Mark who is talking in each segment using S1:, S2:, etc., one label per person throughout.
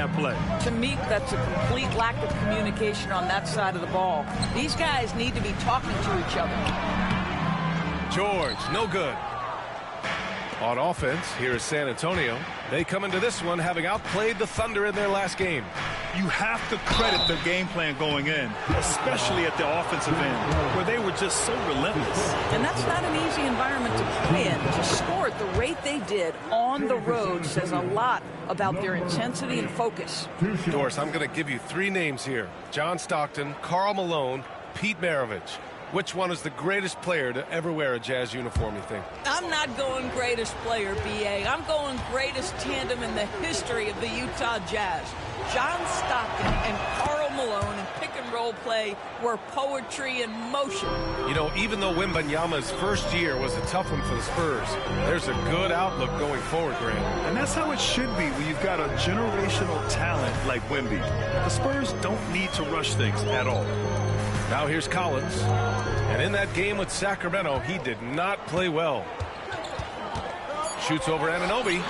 S1: that play.
S2: To me, that's a complete lack of communication on that side of the ball. These guys need to be talking to each other.
S3: George, no good. On offense, here is San Antonio. They come into this one having outplayed the Thunder in their last game.
S1: You have to credit the game plan going in, especially at the offensive end, where they were just so relentless.
S2: And that's not an easy environment to play in. To score at the rate they did on the road says a lot about their intensity and focus.
S3: Doris, I'm going to give you three names here. John Stockton, Karl Malone, Pete Maravich. Which one is the greatest player to ever wear a Jazz uniform, you think?
S2: I'm not going greatest player, B.A. I'm going greatest tandem in the history of the Utah Jazz. John Stockton and Karl Malone in pick-and-roll play were poetry in motion.
S3: You know, even though Wembanyama's first year was a tough one for the Spurs, there's a good outlook going forward, Grant.
S1: And that's how it should be when you've got a generational talent like Wemby. The Spurs don't need to rush things at all.
S3: Now here's Collins. And in that game with Sacramento, he did not play well. Shoots over Anunoby.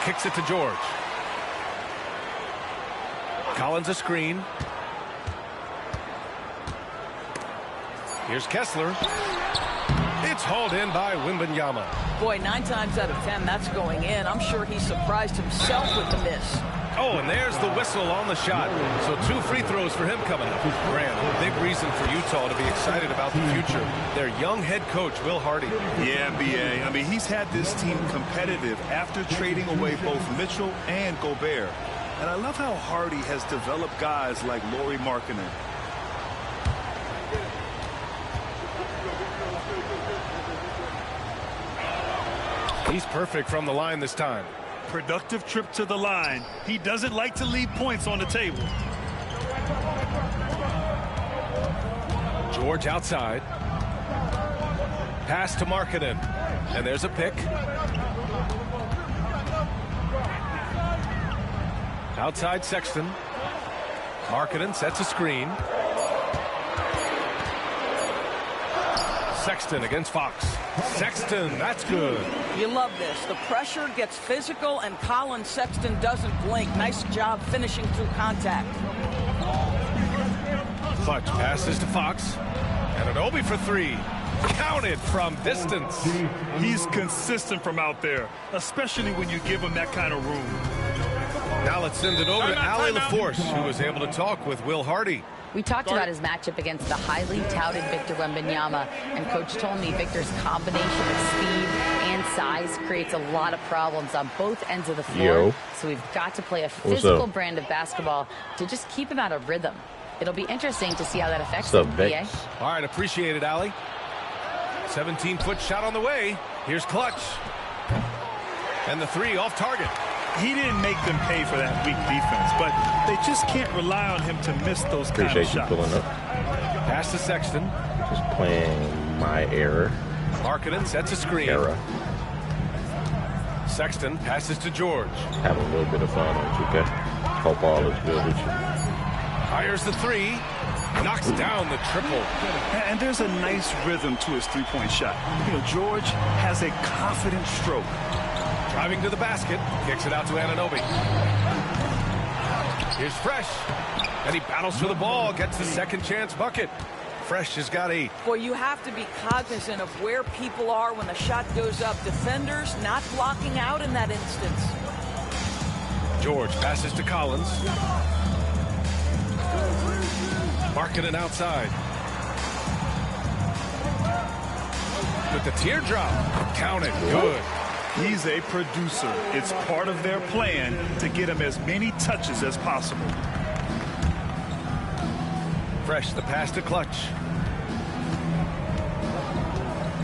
S3: Kicks it to George. Collins a screen. Here's Kessler. It's hauled in by Wembanyama.
S2: Boy, 9 times out of 10, that's going in. I'm sure he surprised himself with the miss.
S3: Oh, and there's the whistle on the shot. So 2 free throws for him coming up. Grant, a big reason for Utah to be excited about the future. Their young head coach, Will Hardy.
S1: Yeah, B.A. I mean, he's had this team competitive after trading away both Mitchell and Gobert. And I love how Hardy has developed guys like Lauri Markkanen.
S3: He's perfect from the line this time.
S1: Productive trip to the line. He doesn't like to leave points on the table.
S3: George outside. Pass to Markkanen. And there's a pick. Outside Sexton. Markkanen sets a screen. Sexton against Fox. Sexton, that's good.
S2: You love this. The pressure gets physical, and Colin Sexton doesn't blink. Nice job finishing through contact.
S3: Clutch passes to Fox. And Anunoby for 3. Counted from distance.
S1: He's consistent from out there, especially when you give him that kind of room.
S3: Now let's send it over to Allie LaForce, who was able to talk with Will Hardy.
S4: We talked about his matchup against the highly touted Victor Wembanyama, and Coach told me Victor's combination of speed and size creates a lot of problems on both ends of the floor. So we've got to play a physical brand of basketball to just keep him out of rhythm. It'll be interesting to see how that affects him, BA.
S3: All right, appreciate it, Allie. 17-foot shot on the way. Here's Clutch. And the 3 off target.
S1: He didn't make them pay for that weak defense, but they just can't rely on him to miss those kind of shots.
S5: Pulling up.
S3: Pass to Sexton.
S5: Just playing my error.
S3: Markkanen sets a screen. Sexton passes to George.
S5: Having a little bit of fun on 2K. Hope all is good with you.
S3: Fires the 3. Knocks down the triple.
S1: And there's a nice rhythm to his three-point shot. You know, George has a confident stroke.
S3: Driving to the basket, kicks it out to Anunoby. Here's Fresh, and he battles for the ball, gets the second chance bucket. Fresh has got 8.
S2: Boy, you have to be cognizant of where people are when the shot goes up. Defenders not blocking out in that instance.
S3: George passes to Collins. Markkanen outside. With the teardrop, counted, good.
S1: He's a producer. It's part of their plan to get him as many touches as possible.
S3: Fresh, the pass to Clutch.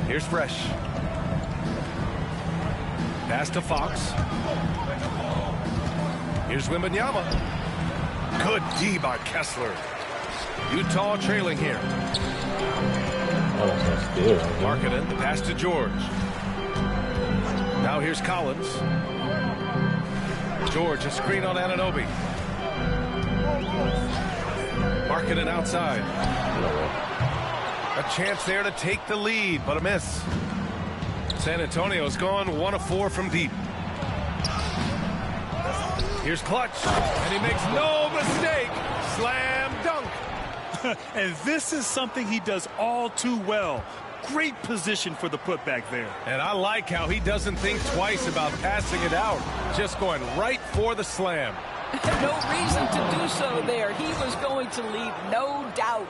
S3: Here's Fresh. Pass to Fox. Here's Wembanyama. Good D by Kessler. Utah trailing here.
S5: Oh, that's good.
S3: Markkanen, the pass to George. Now here's Collins. George, a screen on Anunoby. Markkanen outside. A chance there to take the lead, but a miss. San Antonio's gone 1 of 4 from deep. Here's Clutch, and he makes no mistake. Slam dunk.
S1: And this is something he does all too well. Great position for the putback there.
S3: And I like how he doesn't think twice about passing it out. Just going right for the slam.
S2: No reason to do so there. He was going to leave, no doubt.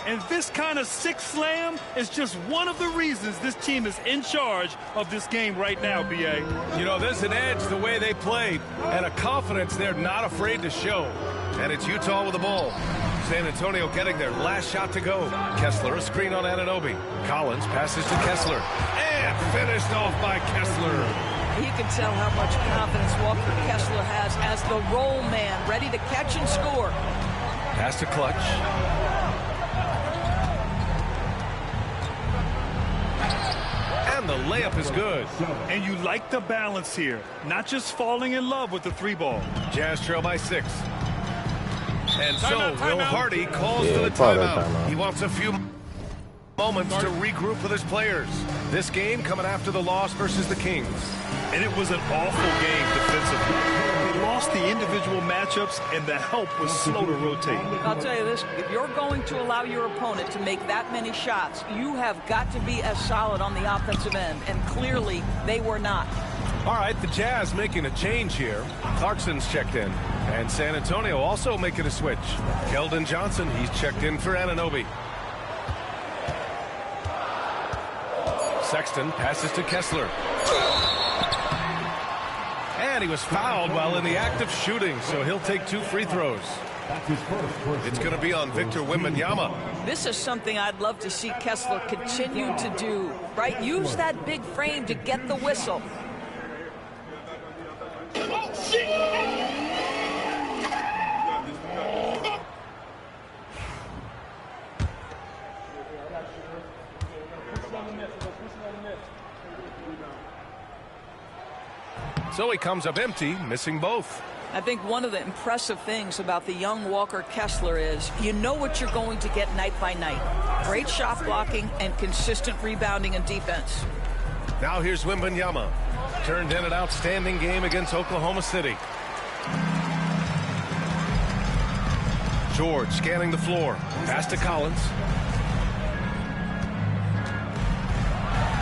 S1: And this kind of sick slam is just one of the reasons this team is in charge of this game right now, B.A.
S3: You know, there's an edge the way they played and a confidence they're not afraid to show. And it's Utah with the ball. San Antonio getting their last shot to go. Kessler, a screen on Anunoby. Collins passes to Kessler. And finished off by Kessler.
S2: You can tell how much confidence Walker Kessler has as the roll man, ready to catch and score.
S3: Pass to Clutch. And the layup is good.
S1: And you like the balance here. Not just falling in love with the 3-ball.
S3: Jazz trail by 6. And so Will Hardy calls
S5: Yeah,
S3: for the
S5: probably
S3: timeout.
S5: timeout.
S3: He wants a few moments to regroup with his players. This game coming after the loss versus the Kings.
S1: And it was an awful game defensively. They lost the individual matchups, and the help was slow to rotate.
S2: I'll tell you this, if you're going to allow your opponent to make that many shots, you have got to be as solid on the offensive end, and clearly they were not.
S3: All right, the Jazz making a change here. Clarkson's checked in. And San Antonio also making a switch. Keldon Johnson, he's checked in for Anunoby. Sexton passes to Kessler. And he was fouled while in the act of shooting, so he'll take 2 free throws. It's going to be on Victor Wembanyama.
S2: This is something I'd love to see Kessler continue to do, right? Use that big frame to get the whistle.
S3: So he comes up empty, missing both.
S2: I think one of the impressive things about the young Walker Kessler is you know what you're going to get night by night. Great shot blocking and consistent rebounding and defense.
S3: Now here's Wembanyama. Turned in an outstanding game against Oklahoma City. George scanning the floor. Pass to Collins.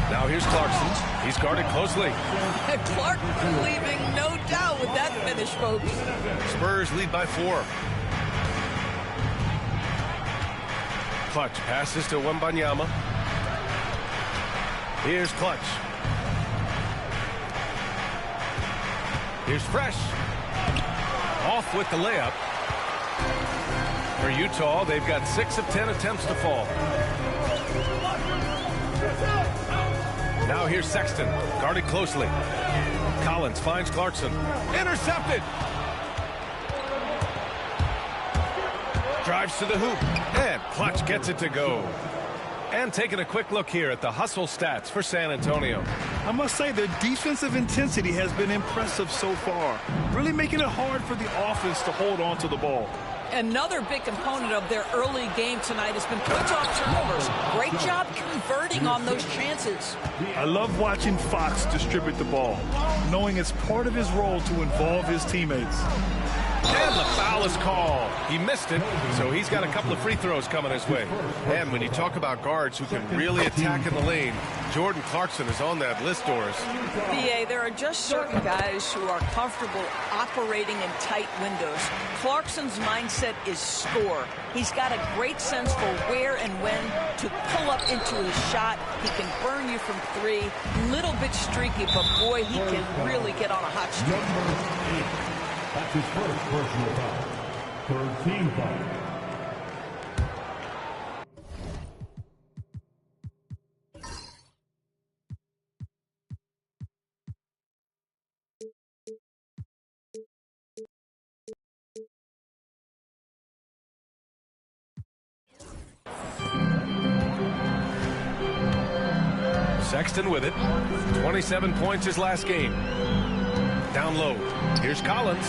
S3: Now here's Clarkson. He's guarded closely.
S2: Clark leaving no doubt with that finish, folks.
S3: Spurs lead by 4. Clutch passes to Wembanyama. Here's Clutch. Here's Fresh. Off with the layup. For Utah, they've got 6 of 10 attempts to fall. Now here's Sexton, guarded closely. Collins finds Clarkson. Intercepted! Drives to the hoop. And Clutch gets it to go. And taking a quick look here at the hustle stats for San Antonio.
S1: I must say their defensive intensity has been impressive so far. Really making it hard for the offense to hold on to the ball.
S2: Another big component of their early game tonight has been points off turnovers. Great job converting on those chances.
S1: I love watching Fox distribute the ball, knowing it's part of his role to involve his teammates.
S3: And the foul is called. He missed it, so he's got a couple of free throws coming his way. And when you talk about guards who can really attack in the lane, Jordan Clarkson is on that list, Doris.
S2: BA, there are just certain guys who are comfortable operating in tight windows. Clarkson's mindset is score. He's got a great sense for where and when to pull up into his shot. He can burn you from 3. Little bit streaky, but boy, he can really get on a hot streak.
S6: That's his first personal foul. Third team foul.
S3: Sexton with it. 27 points his last game. Down low. Here's Collins.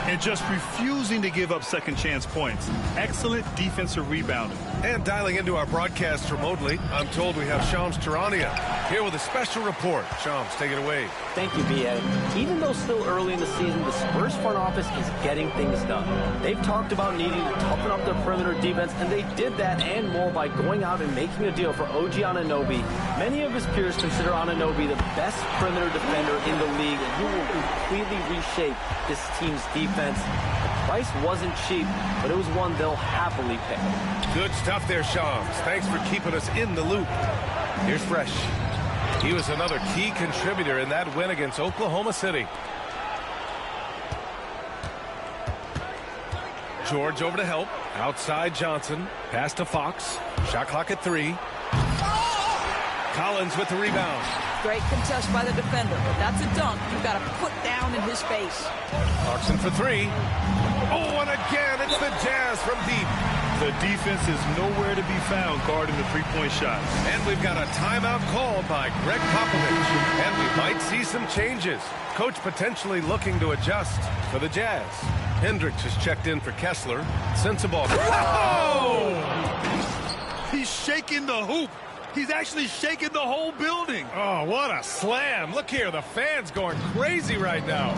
S1: And just refusing to give up second chance points. Excellent defensive rebounding.
S3: And dialing into our broadcast remotely, I'm told we have Shams Charania here with a special report. Shams, take it away.
S7: Thank you, B.A. Even though still early in the season, the Spurs front office is getting things done. They've talked about needing to toughen up their perimeter defense, and they did that and more by going out and making a deal for OG Anunoby. Many of his peers consider Anunoby the best perimeter defender in the league, and he will completely reshape this team's defense. The price wasn't cheap, but it was one they'll happily pay.
S3: Good stuff there, Shams. Thanks for keeping us in the loop. Here's Fresh. He was another key contributor in that win against Oklahoma City. George over to help. Outside Johnson. Pass to Fox. Shot clock at 3. Collins with the rebound.
S2: Great contest by the defender, but that's a dunk you've got to put down in his face.
S3: Clarkson for 3. Oh, and again, it's the Jazz from deep.
S1: The defense is nowhere to be found guarding the three-point shots.
S3: And we've got a timeout called by Greg Popovich. And we might see some changes. Coach potentially looking to adjust for the Jazz. Hendricks has checked in for Kessler. Sensabaugh.
S1: Oh! He's shaking the hoop. He's actually shaking the whole building.
S3: Oh, what a slam. Look here, the fans going crazy right now.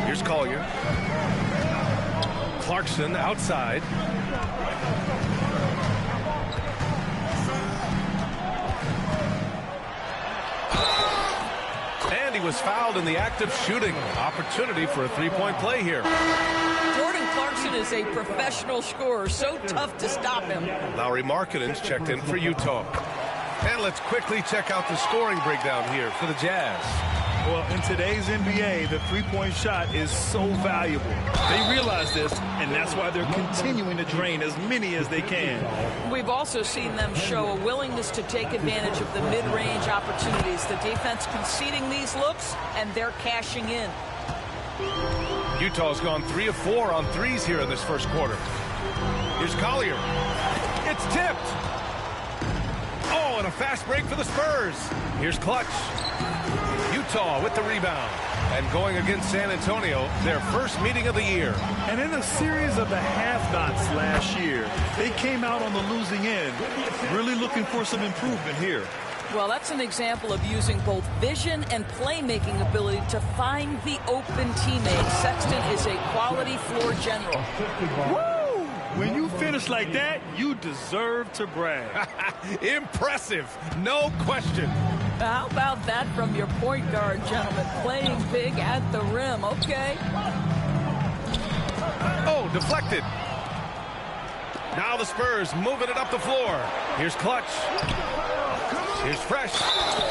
S3: Here's Collier. Clarkson outside. And he was fouled in the act of shooting. Opportunity for a three-point play here.
S2: Jordan Clarkson is a professional scorer, so tough to stop him.
S3: Lauri Markkanen's checked in for Utah. And let's quickly check out the scoring breakdown here for the Jazz.
S1: Well, in today's NBA, the three-point shot is so valuable. They realize this, and that's why they're continuing to drain as many as they can.
S2: We've also seen them show a willingness to take advantage of the mid-range opportunities. The defense conceding these looks, and they're cashing in.
S3: Utah's gone 3 of 4 on threes here in this first quarter. Here's Collier. It's tipped. Oh, and a fast break for the Spurs. Here's Clutch. Utah with the rebound. And going against San Antonio, their first meeting of the year.
S1: And in a series of the have-nots last year, they came out on the losing end, really looking for some improvement here.
S2: Well, that's an example of using both vision and playmaking ability to find the open teammate. Sexton is a quality floor general.
S1: Woo! When you finish like that, you deserve to brag.
S3: Impressive, no question.
S2: How about that from your point guard, gentlemen? Playing big at the rim, okay?
S3: Oh, deflected. Now the Spurs moving it up the floor. Here's Clutch. Here's Fresh.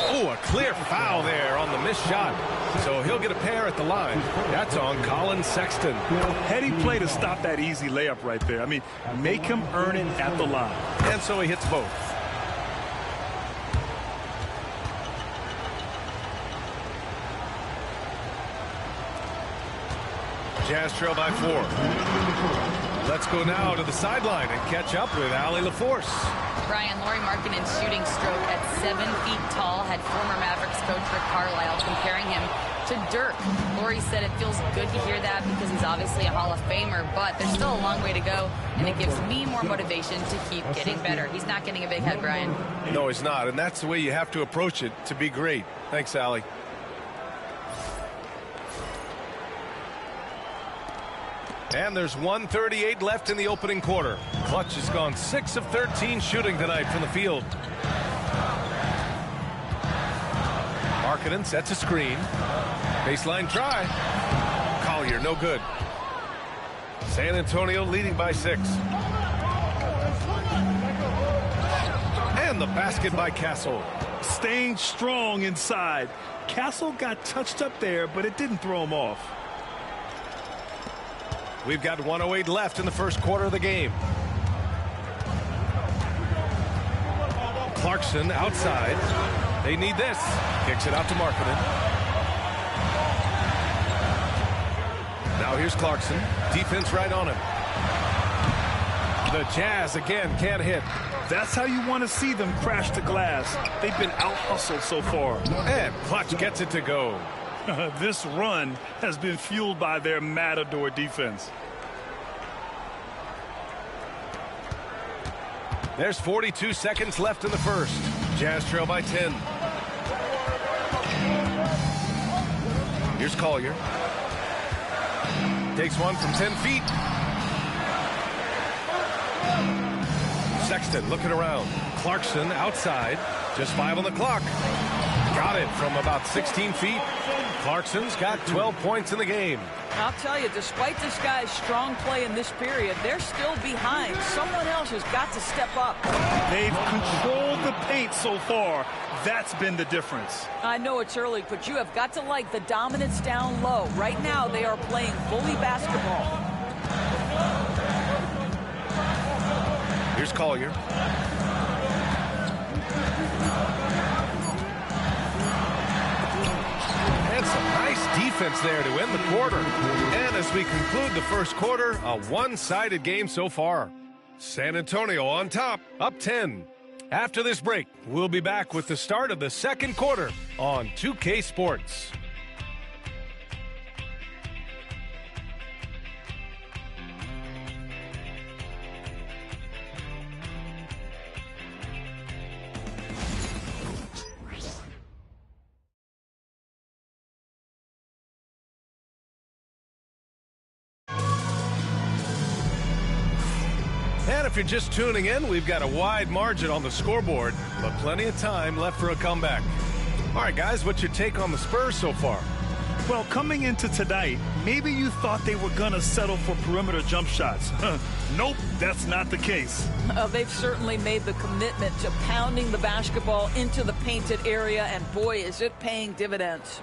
S3: Oh, a clear foul there on the missed shot. So he'll get a pair at the line. That's on Colin Sexton.
S1: Heady play to stop that easy layup right there. I mean, make him earn it at the line.
S3: And so he hits both. Jazz trail by 4. Let's go now to the sideline and catch up with Allie LaForce.
S4: Brian, Lauri Markkanen's shooting stroke at 7 feet tall had former Mavericks coach Rick Carlisle comparing him to Dirk. Lauri said it feels good to hear that because he's obviously a Hall of Famer, but there's still a long way to go, and it gives me more motivation to keep getting better. He's not getting a big head, Brian.
S3: No, he's not, and that's the way you have to approach it to be great. Thanks, Allie. And there's 1:38 left in the opening quarter. Clutch has gone 6 of 13 shooting tonight from the field. Markkanen sets a screen. Baseline try. Collier, no good. San Antonio leading by 6. And the basket by Castle.
S1: Staying strong inside. Castle got touched up there, but it didn't throw him off.
S3: We've got 1:08 left in the first quarter of the game. Clarkson outside. They need this. Kicks it out to Markkanen. Now here's Clarkson. Defense right on him. The Jazz again can't hit.
S1: That's how you want to see them crash the glass. They've been out-hustled so far.
S3: And Clutch gets it to go.
S1: This run has been fueled by their matador defense.
S3: There's 42 seconds left in the first. Jazz trail by 10. Here's Collier. Takes one from 10 feet. Sexton looking around. Clarkson outside. Just 5 on the clock. Got it from about 16 feet. Clarkson's got 12 points in the game.
S2: I'll tell you, despite this guy's strong play in this period, they're still behind. Someone else has got to step up.
S1: They've controlled the paint so far. That's been the difference.
S2: I know it's early, but you have got to like the dominance down low. Right now, they are playing bully basketball.
S3: Here's Collier. And some nice defense there to end the quarter. And as we conclude the first quarter, a one-sided game so far. San Antonio on top, up 10. After this break, we'll be back with the start of the second quarter on 2K Sports. And if you're just tuning in, we've got a wide margin on the scoreboard, but plenty of time left for a comeback. All right, guys, what's your take on the Spurs so far?
S1: Well, coming into tonight, maybe you thought they were going to settle for perimeter jump shots. Nope, that's not the case.
S2: They've certainly made the commitment to pounding the basketball into the painted area, and boy, is it paying dividends.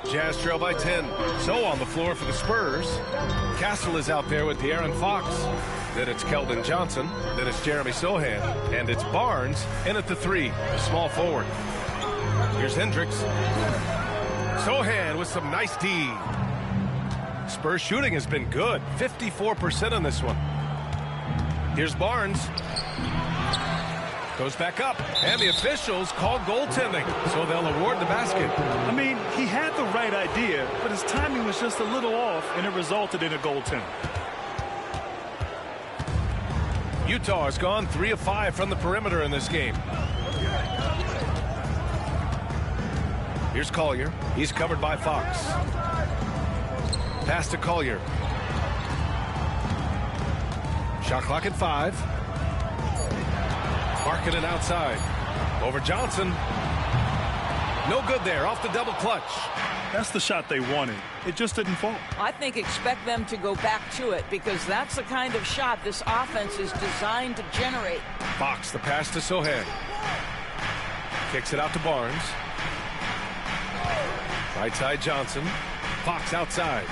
S3: Jazz trail by 10. So on the floor for the Spurs. Castle is out there with De'Aaron Fox. Then it's Keldon Johnson. Then it's Jeremy Sohan. And it's Barnes in at the 3, the small forward. Here's Hendricks. Sohan with some nice D. Spurs shooting has been good. 54% on this one. Here's Barnes. Goes back up, and the officials called goaltending, so they'll award the basket.
S1: I mean, he had the right idea, but his timing was just a little off, and it resulted in a goaltend.
S3: Utah has gone 3 of 5 from the perimeter in this game. Here's Collier. He's covered by Fox. Pass to Collier. Shot clock at 5. Markkanen outside. Over Johnson. No good there. Off the double clutch.
S1: That's the shot they wanted. It just didn't fall.
S2: I think expect them to go back to it, because that's the kind of shot this offense is designed to generate.
S3: Fox, the pass to Sohan. Kicks it out to Barnes. Right side Johnson. Fox outside.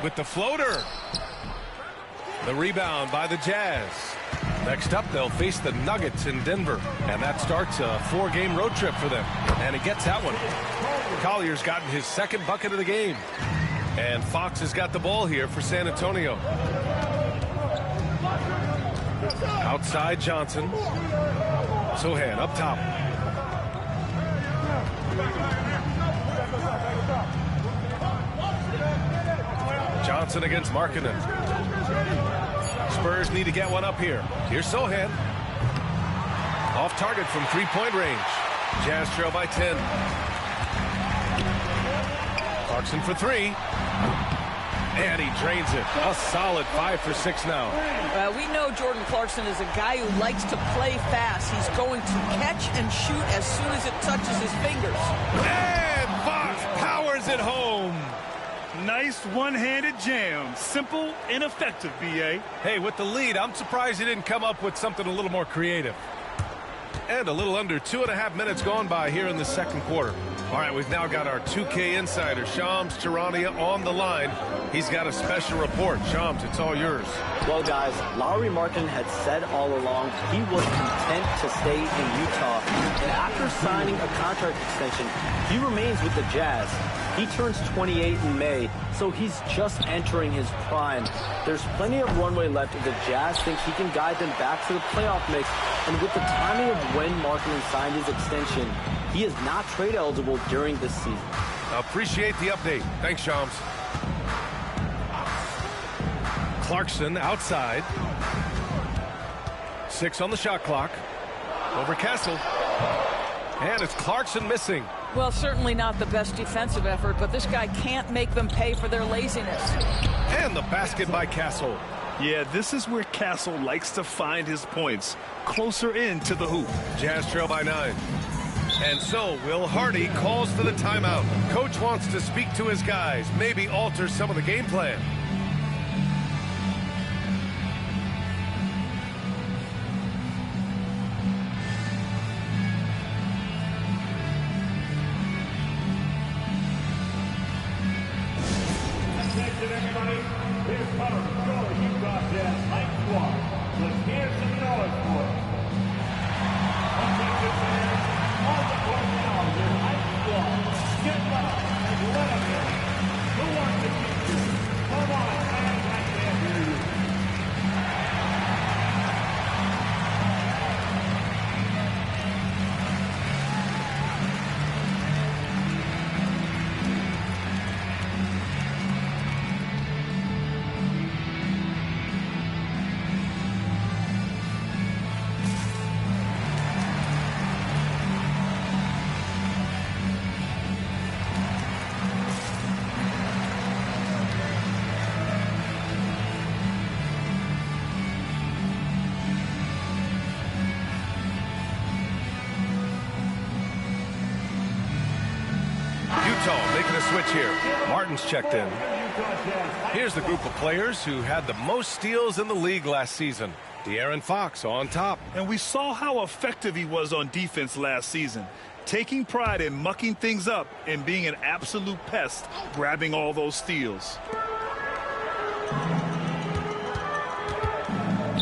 S3: With the floater. The rebound by the Jazz. Next up, they'll face the Nuggets in Denver. And that starts a 4-game road trip for them. And he gets that one. Collier's gotten his second bucket of the game. And Fox has got the ball here for San Antonio. Outside Johnson. Sohan up top. Johnson against Markkanen. Spurs need to get one up here. Here's Sohan. Off target from 3-point range. Jazz trail by 10. Clarkson for 3. And he drains it. A solid 5 for 6 now.
S2: We know Jordan Clarkson is a guy who likes to play fast. He's going to catch and shoot as soon as it touches his fingers.
S3: And Fox powers it home.
S1: Nice one-handed jam. Simple and effective, B.A.
S3: Hey, with the lead, I'm surprised he didn't come up with something a little more creative. And a little under 2.5 minutes gone by here in the second quarter. All right, we've now got our 2K insider, Shams Charania, on the line. He's got a special report. Shams, it's all yours.
S7: Well, guys, Lauri Markkanen had said all along he was content to stay in Utah. And after signing a contract extension, he remains with the Jazz. He turns 28 in May, so he's just entering his prime. There's plenty of runway left if the Jazz think he can guide them back to the playoff mix. And with the timing of when Markkanen signed his extension, he is not trade eligible during this season.
S3: Appreciate the update. Thanks, Shams. Clarkson outside. 6 on the shot clock. Over Kessel. And it's Clarkson missing.
S2: Well, certainly not the best defensive effort, but this guy can't make them pay for their laziness.
S3: And the basket by Castle.
S1: Yeah, this is where Castle likes to find his points, closer in to the hoop.
S3: Jazz trail by 9. And so Will Hardy calls for the timeout. Coach wants to speak to his guys, maybe alter some of the game plan.
S6: Attention, everybody. Here's Connor Score, Utah Jazz Night Squad. Let's hear some noise for it. Attention, fans. On the court now, your Night Squad. Get loud and let them in. Who wants to keep you? Come on, fans, I can't hear you.
S3: Utah making a switch here. Martin's checked in. Here's the group of players who had the most steals in the league last season. De'Aaron Fox on top.
S1: And we saw how effective he was on defense last season, taking pride in mucking things up and being an absolute pest, grabbing all those steals.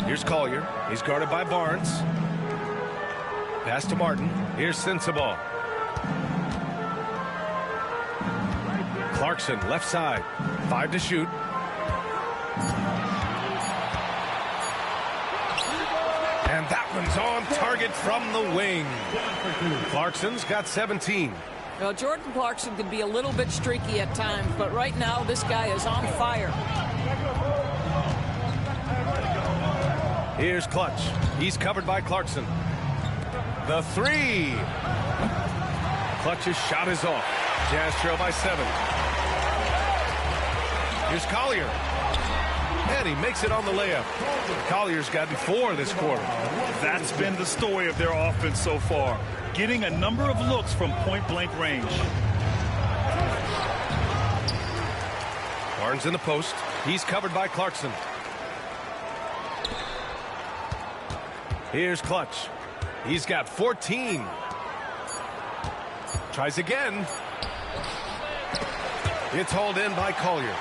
S3: Here's Collier. He's guarded by Barnes. Pass to Martin. Here's Sensabaugh. Clarkson, left side. 5 to shoot. And that one's on target from the wing. Clarkson's got 17.
S2: Well, Jordan Clarkson can be a little bit streaky at times, but right now this guy is on fire.
S3: Here's Clutch. He's covered by Clarkson. The 3. Clutch's shot is off. Jazz trail by 7. Here's Collier. And he makes it on the layup. Collier's gotten 4 this quarter.
S1: That's been the story of their offense so far, getting a number of looks from point-blank range.
S3: Barnes in the post. He's covered by Clarkson. Here's Clutch. He's got 14. Tries again. It's hauled in by Collier.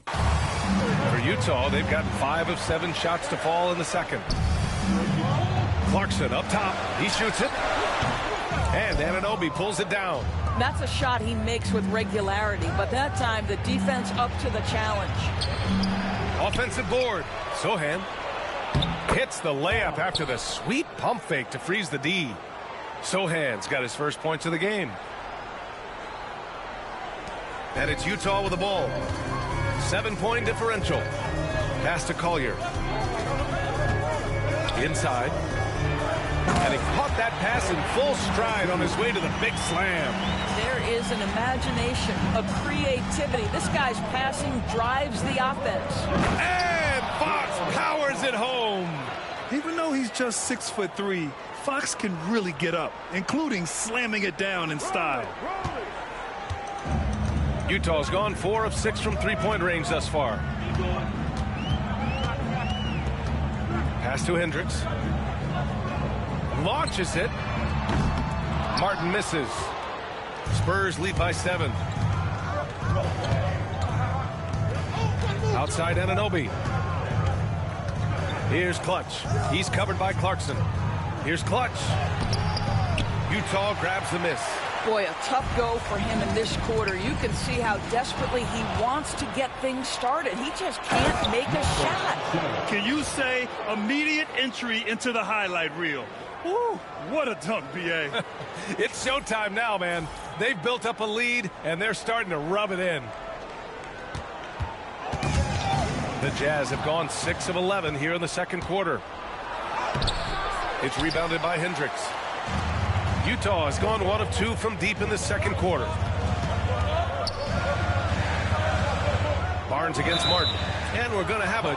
S3: For Utah, they've gotten 5 of 7 shots to fall in the second. Clarkson up top. He shoots it. And Anunoby pulls it down.
S2: That's a shot he makes with regularity, but that time the defense up to the challenge.
S3: Offensive board. Sohan hits the layup after the sweet pump fake to freeze the D. Sohan's got his first points of the game. And it's Utah with the ball. 7-point differential. Pass to Collier. Inside. And he caught that pass in full stride on his way to the big slam.
S2: There is an imagination, a creativity. This guy's passing drives the offense.
S3: And Fox powers it home.
S1: Even though he's just 6'3", Fox can really get up, including slamming it down in style.
S3: Utah's gone 4 of 6 from three-point range thus far. Pass to Hendricks. Launches it. Martin misses. Spurs lead by 7. Outside Anunoby. Here's Clutch. He's covered by Clarkson. Here's Clutch. Utah grabs the miss.
S2: Boy, a tough go for him in this quarter. You can see how desperately he wants to get things started. He just can't make a shot.
S1: Can you say immediate entry into the highlight reel? Woo, what a dunk, B.A.
S3: It's showtime now, man. They've built up a lead, and they're starting to rub it in. The Jazz have gone 6 of 11 here in the second quarter. It's rebounded by Hendricks. Utah has gone 1 of 2 from deep in the second quarter. Barnes against Martin. And we're going to have a